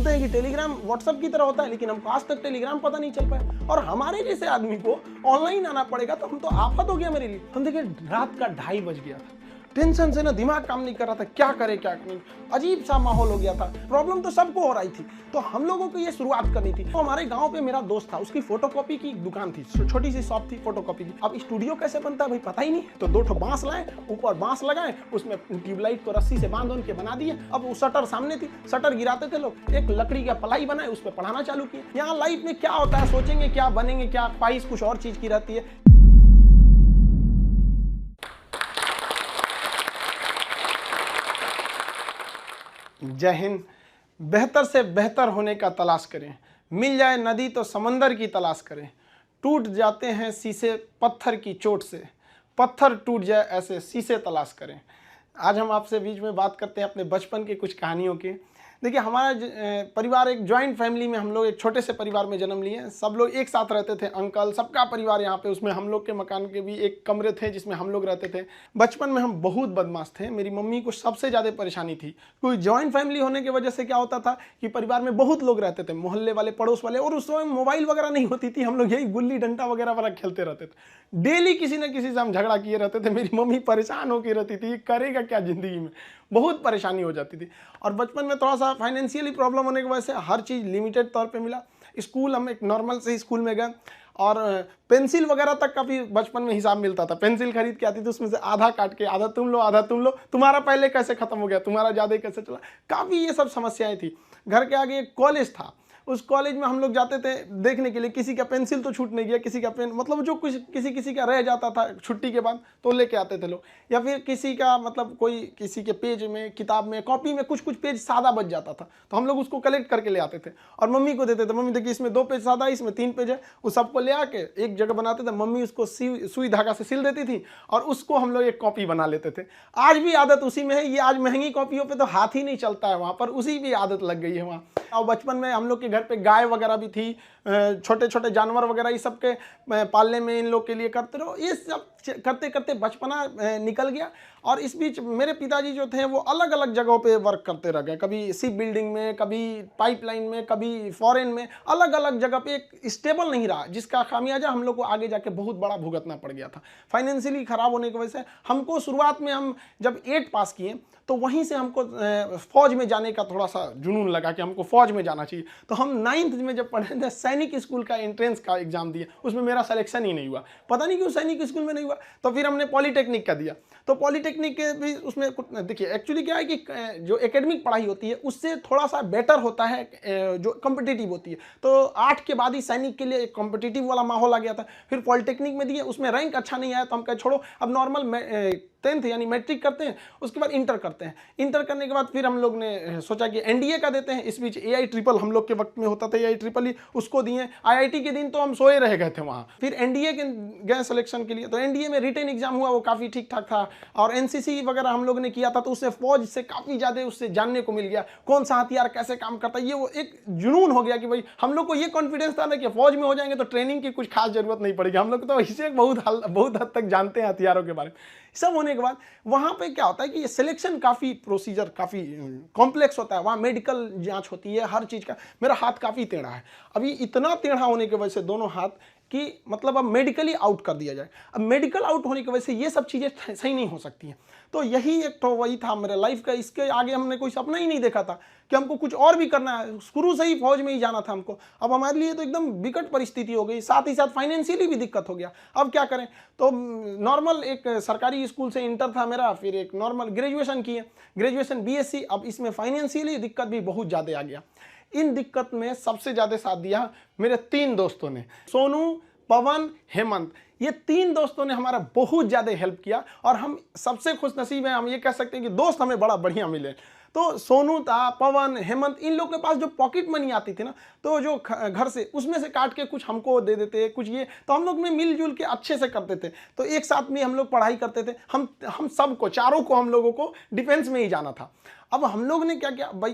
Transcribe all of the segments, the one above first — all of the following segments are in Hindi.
बोलते हैं कि टेलीग्राम व्हाट्सएप की तरह होता है, लेकिन हमको आज तक टेलीग्राम पता नहीं चल पाया। और हमारे जैसे आदमी को ऑनलाइन आना पड़ेगा तो हम तो आफत हो गया मेरे लिए। हम देखिए रात का 2:30 बज गया था, टेंशन से ना दिमाग काम नहीं कर रहा था, क्या करे क्या नहीं, अजीब सा माहौल हो गया था। प्रॉब्लम तो सबको हो रही थी, तो हम लोगों को ये शुरुआत करनी थी। तो हमारे गांव पे मेरा दोस्त था, उसकी फोटोकॉपी की दुकान थी, छोटी सी शॉप थी फोटोकॉपी की। अब स्टूडियो कैसे बनता है भाई पता ही नहीं, तो 2 बांस लाए, ऊपर बांस लगाए, उसमें ट्यूबलाइट को रस्सी से बांध के बना दिए। अब वो शटर सामने थी, शटर गिराते थे लोग, एक लकड़ी का पलाई बनाए, उस पर पढ़ाना चालू किए। यहाँ लाइफ में क्या होता है, सोचेंगे क्या बनेंगे, क्या ख्वाहिश कुछ और चीज की रहती है। जय हिंद। बेहतर से बेहतर होने का तलाश करें, मिल जाए नदी तो समंदर की तलाश करें। टूट जाते हैं शीशे पत्थर की चोट से, पत्थर टूट जाए ऐसे शीशे तलाश करें। आज हम आपसे बीच में बात करते हैं अपने बचपन की कुछ कहानियों की। देखिए हमारा परिवार एक जॉइंट फैमिली में, हम लोग एक छोटे से परिवार में जन्म लिए। सब लोग एक साथ रहते थे, अंकल सबका परिवार यहाँ पे, उसमें हम लोग के मकान के भी एक कमरे थे जिसमें हम लोग रहते थे। बचपन में हम बहुत बदमाश थे, मेरी मम्मी को सबसे ज़्यादा परेशानी थी। कोई जॉइंट फैमिली होने की वजह से क्या होता था कि परिवार में बहुत लोग रहते थे, मोहल्ले वाले, पड़ोस वाले, और उस समय मोबाइल वगैरह नहीं होती थी, हम लोग यही गुल्ली डंडा वगैरह खेलते रहते थे। डेली किसी न किसी से हम झगड़ा किए रहते थे। मेरी मम्मी परेशान होकर रहती थी, करेगा क्या ज़िंदगी में, बहुत परेशानी हो जाती थी। और बचपन में थोड़ा सा फाइनेंशियली प्रॉब्लम होने की वजह से हर चीज़ लिमिटेड तौर पे मिला। स्कूल हम एक नॉर्मल से स्कूल में गए, और पेंसिल वगैरह तक का भी बचपन में हिसाब मिलता था। पेंसिल खरीद के आती थी, उसमें से आधा काट के आधा तुम लो आधा तुम लो, तुम्हारा पहले कैसे खत्म हो गया, तुम्हारा ज़्यादा कैसे चला, काफ़ी ये सब समस्याएं थी। घर के आगे एक कॉलेज था, उस कॉलेज में हम लोग जाते थे देखने के लिए, किसी का पेंसिल तो छूट नहीं गया, किसी का पेन, मतलब जो कुछ किसी का रह जाता था छुट्टी के बाद तो लेके आते थे लोग। या फिर किसी का मतलब कोई किसी के पेज में, किताब में, कॉपी में कुछ पेज सादा बच जाता था, तो हम लोग उसको कलेक्ट करके ले आते थे और मम्मी को देते थे। मम्मी देखिए इसमें 2 पेज सादा है, इसमें 3 पेज है, उस सबको ले आके एक जगह बनाते थे। मम्मी उसको सुई धागा से सिल देती थी और उसको हम लोग एक कॉपी बना लेते थे। आज भी आदत उसी में है। ये आज महंगी कॉपियों पर तो हाथ ही नहीं चलता है, वहाँ पर उसी भी आदत लग गई है वहाँ। और बचपन में हम लोग के घर पे गाय वगैरह भी थी, छोटे छोटे जानवर वगैरह, ये सब के पालने में इन लोग के लिए करते रहो। ये सब करते करते बचपना निकल गया। और इस बीच मेरे पिताजी जो थे वो अलग अलग जगहों पे वर्क करते रह गए, कभी शिप बिल्डिंग में, कभी पाइपलाइन में, कभी फॉरेन में, अलग अलग जगह पे एक स्टेबल नहीं रहा, जिसका खामियाजा हम लोग को आगे जाके बहुत बड़ा भुगतना पड़ गया था। फाइनेंशियली खराब होने की वजह से हमको शुरुआत में, हम जब 8 पास किए तो वहीं से हमको फौज में जाने का थोड़ा सा जुनून लगा कि हमको फौज में जाना चाहिए। तो हम 9th में जब पढ़े थे, सैनिक स्कूल का एंट्रेंस का एग्जाम दिया, उसमें मेरा सिलेक्शन ही नहीं हुआ, पता नहीं क्यों सैनिक स्कूल में नहीं हुआ। तो फिर हमने पॉलीटेक्निक का दिया, तो पॉलीटेक्निक के भी उसमें देखिए एक्चुअली क्या है कि जो एकेडमिक पढ़ाई होती है उससे थोड़ा सा बेटर होता है जो कॉम्पिटिटिव होती है। तो 8 के बाद ही सैनिक के लिए एक कॉम्पिटिटिव वाला माहौल आ गया था। फिर पॉलीटेक्निक में दिए, उसमें रैंक अच्छा नहीं आया, तो हम कहे छोड़ो, अब नॉर्मल 10th यानी मैट्रिक करते हैं, उसके बाद इंटर करते हैं। इंटर करने के बाद फिर हम लोग ने सोचा कि एनडीए का देते हैं। इस बीच AI ट्रिपल हम लोग के वक्त में होता था, AI ट्रिपल ही, उसको दिए। IIT के दिन तो हम सोए रह गए थे वहाँ। फिर एनडीए के गए सिलेक्शन के लिए, तो एनडीए में रिटन एग्जाम हुआ, वो काफ़ी ठीक ठाक था। और एनसीसी वगैरह हम लोग ने किया था, तो उससे फौज से काफ़ी ज़्यादा उससे जानने को मिल गया, कौन सा हथियार कैसे काम करता है। ये वो एक जुनून हो गया कि भाई हम लोग को ये कॉन्फिडेंस था ना कि फौज में हो जाएंगे तो ट्रेनिंग की कुछ खास जरूरत नहीं पड़ेगी। हम लोग तो इसे बहुत हद तक जानते हैं हथियारों के बारे में। सब होने के बाद वहाँ पे क्या होता है कि ये सिलेक्शन काफ़ी प्रोसीजर काफ़ी कॉम्प्लेक्स होता है। वहाँ मेडिकल जांच होती है हर चीज़ का। मेरा हाथ काफ़ी टेढ़ा है, अभी इतना टेढ़ा होने की वजह से दोनों हाथ कि मतलब अब मेडिकली आउट कर दिया जाए। अब मेडिकल आउट होने की वजह से ये सब चीज़ें सही नहीं हो सकती हैं। तो यही एक तो वही था मेरे लाइफ का। इसके आगे हमने कोई सपना ही नहीं देखा था कि हमको कुछ और भी करना है। शुरू से ही फौज में ही जाना था हमको। अब हमारे लिए तो एकदम विकट परिस्थिति हो गई, साथ ही साथ फाइनेंशियली भी दिक्कत हो गया। अब क्या करें, तो नॉर्मल एक सरकारी स्कूल से इंटर था मेरा, फिर एक नॉर्मल ग्रेजुएशन किए, ग्रेजुएशन BSc। अब इसमें फाइनेंशियली दिक्कत भी बहुत ज़्यादा आ गया। इन दिक्कत में सबसे ज़्यादा साथ दिया मेरे 3 दोस्तों ने, सोनू, पवन, हेमंत। ये 3 दोस्तों ने हमारा बहुत ज़्यादा हेल्प किया और हम सबसे खुशनसीब हैं। हम ये कह सकते हैं कि दोस्त हमें बड़ा बढ़िया मिले। तो सोनू था, पवन, हेमंत, इन लोग के पास जो पॉकेट मनी आती थी ना, तो जो घर से उसमें से काट के कुछ हमको दे देते, कुछ ये, तो हम लोग में मिलजुल के अच्छे से करते थे। तो एक साथ में हम लोग पढ़ाई करते थे। हम सबको, चारों को, हम लोगों को डिफेंस में ही जाना था। अब हम लोग ने क्या किया भाई,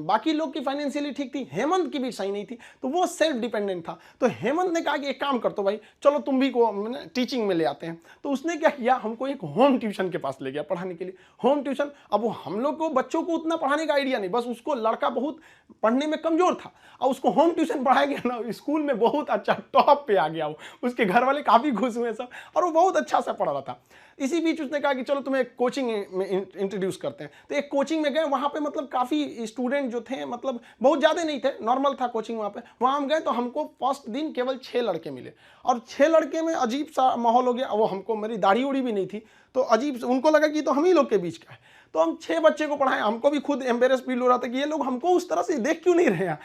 बाकी लोग की फाइनेंशियली ठीक थी, हेमंत की भी सही नहीं थी, तो वो सेल्फ डिपेंडेंट था। तो हेमंत ने कहा कि एक काम कर तो भाई, चलो तुम भी को टीचिंग में ले आते हैं। तो उसने क्या किया, हमको एक होम ट्यूशन के पास ले गया पढ़ाने के लिए। होम ट्यूशन, अब वो हम लोग को बच्चों को उतना पढ़ाने का आइडिया नहीं, बस उसको लड़का बहुत पढ़ने में कमजोर था और उसको होम ट्यूशन पढ़ाया गया ना, स्कूल में बहुत अच्छा टॉप पे आ गया वो, उसके घर वाले काफी खुश हुए सब, और वो बहुत अच्छा सा पढ़ रहा था। इसी बीच उसने कहा कि चलो तुम्हें एक कोचिंग में इंट्रोड्यूस करते हैं। तो एक कोचिंग में गए, वहाँ पे मतलब काफ़ी स्टूडेंट जो थे, मतलब बहुत ज़्यादा नहीं थे, नॉर्मल था कोचिंग वहाँ पे। वहाँ हम गए तो हमको फर्स्ट दिन केवल 6 लड़के मिले, और 6 लड़के में अजीब सा माहौल हो गया। वो हमको, मेरी दाढ़ी उड़ी भी नहीं थी, तो अजीब, उनको लगा कि तो हम ही लोग के बीच का है। तो हम 6 बच्चे को पढ़ाएं, हमको भी खुद एम्बेरस फील हो रहा था कि ये लोग हमको उस तरह से देख क्यों नहीं रहे हैं।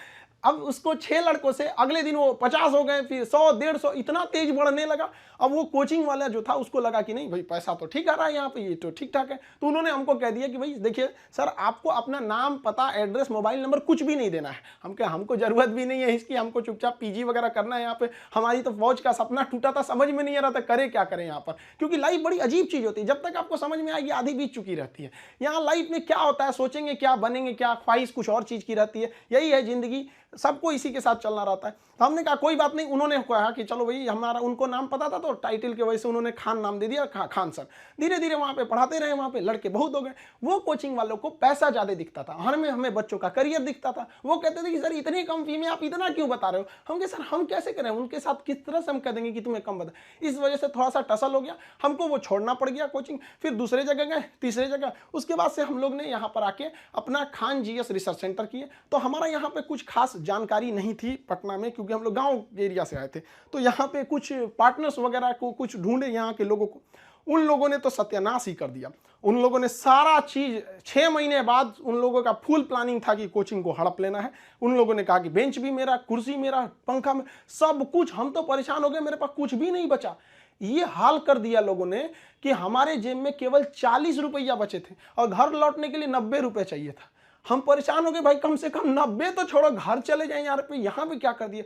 अब उसको 6 लड़कों से अगले दिन वो 50 हो गए, फिर 100, 150, इतना तेज बढ़ने लगा। अब वो कोचिंग वाला जो था उसको लगा कि नहीं भाई, पैसा तो ठीक आ रहा है यहाँ पे, ये तो ठीक ठाक है। तो उन्होंने हमको कह दिया कि भाई देखिए सर, आपको अपना नाम, पता, एड्रेस, मोबाइल नंबर कुछ भी नहीं देना है। हम कहा हमको जरूरत भी नहीं है इसकी, हमको चुपचाप पीजी वगैरह करना है यहाँ पे। हमारी तो फौज का सपना टूटा था, समझ में नहीं आ रहा था करे क्या करें यहाँ पर, क्योंकि लाइफ बड़ी अजीब चीज होती है, जब तक आपको समझ में आएगी आधी बीत चुकी रहती है। यहाँ लाइफ में क्या होता है, सोचेंगे क्या, बनेंगे क्या, ख्वाहिश कुछ और चीज की रहती है, यही है जिंदगी, सबको इसी के साथ चलना रहता है। तो हमने कहा कोई बात नहीं। उन्होंने कहा कि चलो भाई, हमारा उनको नाम पता था तो टाइटल की वजह से उन्होंने खान नाम दे दिया, खान सर। धीरे धीरे वहाँ पे पढ़ाते रहे, वहाँ पे लड़के बहुत हो गए। वो कोचिंग वालों को पैसा ज़्यादा दिखता था, हमें बच्चों का करियर दिखता था। वो कहते थे कि सर इतनी कम फी में आप इतना क्यों बता रहे हो। हम कहे सर हम कैसे करें, उनके साथ किस तरह से हम कह देंगे कि तुम्हें कम बता। इस वजह से थोड़ा सा टसल हो गया, हमको वो छोड़ना पड़ गया कोचिंग। फिर दूसरे जगह गए, तीसरे जगह, उसके बाद से हम लोग ने यहाँ पर आके अपना खान जीएस रिसर्च सेंटर किए। तो हमारा यहाँ पे कुछ खास जानकारी नहीं थी पटना में, क्योंकि हम लोग गांव एरिया से आए थे। तो यहाँ पे कुछ पार्टनर्स वगैरह को कुछ ढूंढे यहाँ के लोगों को, उन लोगों ने तो सत्यानाश ही कर दिया। उन लोगों ने सारा चीज, 6 महीने बाद उन लोगों का फुल प्लानिंग था कि कोचिंग को हड़प लेना है। उन लोगों ने कहा कि बेंच भी मेरा, कुर्सी मेरा, पंखा में, सब कुछ। हम तो परेशान हो गए, मेरे पास कुछ भी नहीं बचा। ये हाल कर दिया लोगों ने कि हमारे जेब में केवल 40 रुपया बचे थे और घर लौटने के लिए 90 रुपये चाहिए था। हम परेशान हो गए, भाई कम से कम 90 तो छोड़ो, घर चले जाएं यार, पे यहाँ पे क्या कर दिए।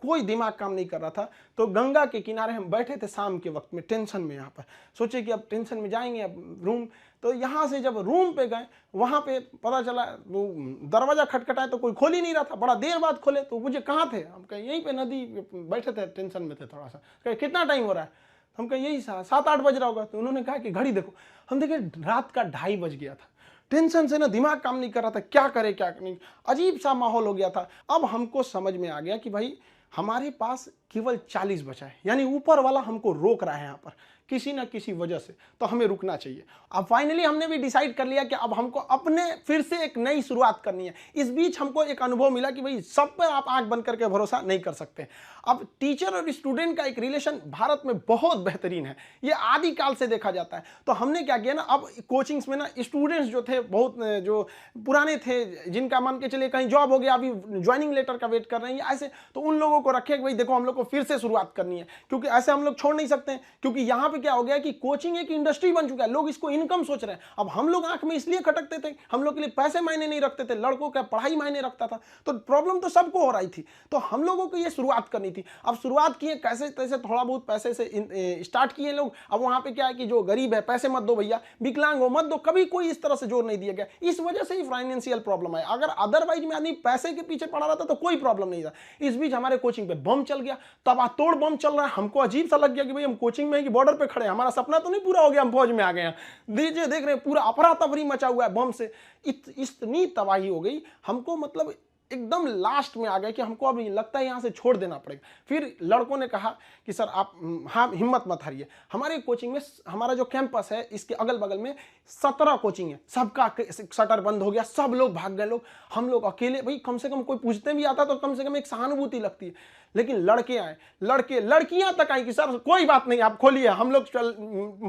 कोई दिमाग काम नहीं कर रहा था। तो गंगा के किनारे हम बैठे थे शाम के वक्त में, टेंशन में। यहाँ पर सोचे कि अब टेंशन में जाएंगे, अब रूम। तो यहाँ से जब रूम पे गए, वहाँ पे पता चला वो दरवाजा खटखटाए तो कोई खोल ही नहीं रहा था। बड़ा देर बाद खोले तो मुझे कहाँ थे, हम कहे यहीं पे नदी बैठे थे, टेंशन में थे थोड़ा सा। कहे कितना टाइम हो रहा है, हम कहे यही 7-8 बज रहा होगा। तो उन्होंने कहा कि घड़ी देखो। हम देखे रात का 2:30 बज गया था। टेंशन से ना दिमाग काम नहीं कर रहा था, क्या करे क्या नहीं, अजीब सा माहौल हो गया था। अब हमको समझ में आ गया कि भाई हमारे पास केवल 40 बचा है, यानी ऊपर वाला हमको रोक रहा है यहाँ पर किसी ना किसी वजह से, तो हमें रुकना चाहिए। अब फाइनली हमने भी डिसाइड कर लिया कि अब हमको अपने फिर से एक नई शुरुआत करनी है। इस बीच हमको एक अनुभव मिला कि भाई सब पर आप आंख बंद करके भरोसा नहीं कर सकते। अब टीचर और स्टूडेंट का एक रिलेशन भारत में बहुत बेहतरीन है, ये आदिकाल से देखा जाता है। तो हमने क्या किया ना, अब कोचिंग्स में ना स्टूडेंट्स जो थे, बहुत जो पुराने थे, जिनका मान के चलिए कहीं जॉब हो गया, अभी ज्वाइनिंग लेटर का वेट कर रहे हैं ऐसे, तो उन लोगों को रखे कि भाई देखो हम लोग को फिर से शुरुआत करनी है, क्योंकि ऐसे हम लोग छोड़ नहीं सकते हैं। क्योंकि यहाँ पे क्या हो गया कि कोचिंग एक इंडस्ट्री बन चुका है, लोग इसको इनकम सोच रहे हैं। अब हम लोग आंख में इसलिए खटकते थे, हम लोग के लिए पैसे मायने नहीं रखते थे, लड़कों का पढ़ाई मायने रखता था। तो प्रॉब्लम तो सबको हो रही थी, तो हम लोगों को ये शुरुआत करनी थी। अब शुरुआत किए कैसे तैसे, थोड़ा बहुत पैसे से स्टार्ट किए लोग। अब वहां पे क्या है कि जो गरीब है पैसे मत दो भैया, विकलांग हो मत दो, कभी कोई इस तरह से जोर नहीं दिया गया। इस वजह से ही फाइनेंशियल प्रॉब्लम है। अगर अदरवाइज में आदमी पैसे के पीछे पड़ा रहता तो कोई प्रॉब्लम नहीं था। इस बीच हमारे कोचिंग पे बम चल गया, तबातोड़ बम चल रहा है। हमको अजीब सा लग गया कि भाई हम कोचिंग में कि बॉर्डर पे खड़े हैं, हमारा सपना तो नहीं पूरा हो गया, हम फौज में आ गए हैं। दीजिए देख रहे हैं पूरा अफरा तफरी मचा हुआ है बम से। इतनी तबाही हो गई हमको, मतलब एकदम लास्ट में आ गए कि हमको अब लगता है यहाँ से छोड़ देना पड़ेगा। फिर लड़कों ने कहा कि सर आप हाँ हिम्मत मत हारिए। हमारे कोचिंग में, हमारा जो कैंपस है इसके अगल बगल में 17 कोचिंग है, सबका शटर बंद हो गया, सब लोग भाग गए। लोग, हम लोग अकेले, भाई कम से कम कोई पूछते भी आता तो कम से कम एक सहानुभूति लगती है। लेकिन लड़के आए, लड़कियां तक आई कि सर कोई बात नहीं आप खोलिए, हम लोग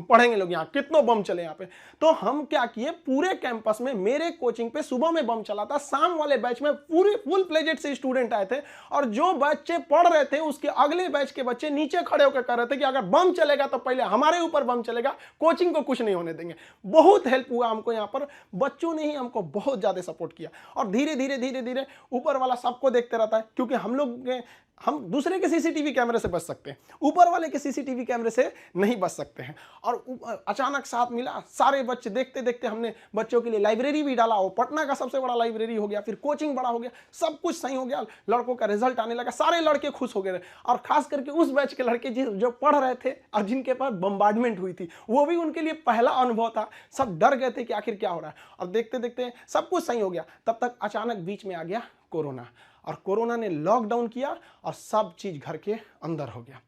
पढ़ेंगे लोग, यहाँ कितनों बम चले यहाँ पे। तो हम क्या किए, पूरे कैंपस में मेरे कोचिंग पे सुबह में बम चला था, शाम वाले बैच में पूरे फुल प्लेजेड से स्टूडेंट आए थे, और जो बच्चे पढ़ रहे थे उसके अगले बैच के बच्चे नीचे खड़े होकर कह रहे थे कि अगर बम चलेगा तो पहले हमारे ऊपर बम चलेगा, कोचिंग को कुछ नहीं होने देंगे। बहुत हेल्प हुआ हमको यहाँ पर, बच्चों ने ही हमको बहुत ज्यादा सपोर्ट किया। और धीरे धीरे ऊपर वाला सबको देखते रहता है, क्योंकि हम लोग हम दूसरे के सीसीटीवी कैमरे से बच सकते हैं, ऊपर वाले के सीसीटीवी कैमरे से नहीं बच सकते हैं। और अचानक साथ मिला, सारे बच्चे देखते देखते हमने बच्चों के लिए लाइब्रेरी भी डाला, वो पटना का सबसे बड़ा लाइब्रेरी हो गया, फिर कोचिंग बड़ा हो गया, सब कुछ सही हो गया, लड़कों का रिजल्ट आने लगा, सारे लड़के खुश हो गए। और खास करके उस बैच के लड़के जो पढ़ रहे थे और जिनके पास बम्बार्डमेंट हुई थी, वो भी उनके लिए पहला अनुभव था। सब डर गए थे कि आखिर क्या हो रहा है, और देखते देखते सब कुछ सही हो गया। तब तक अचानक बीच में आ गया कोरोना, और कोरोना ने लॉकडाउन किया और सब चीज घर के अंदर हो गया।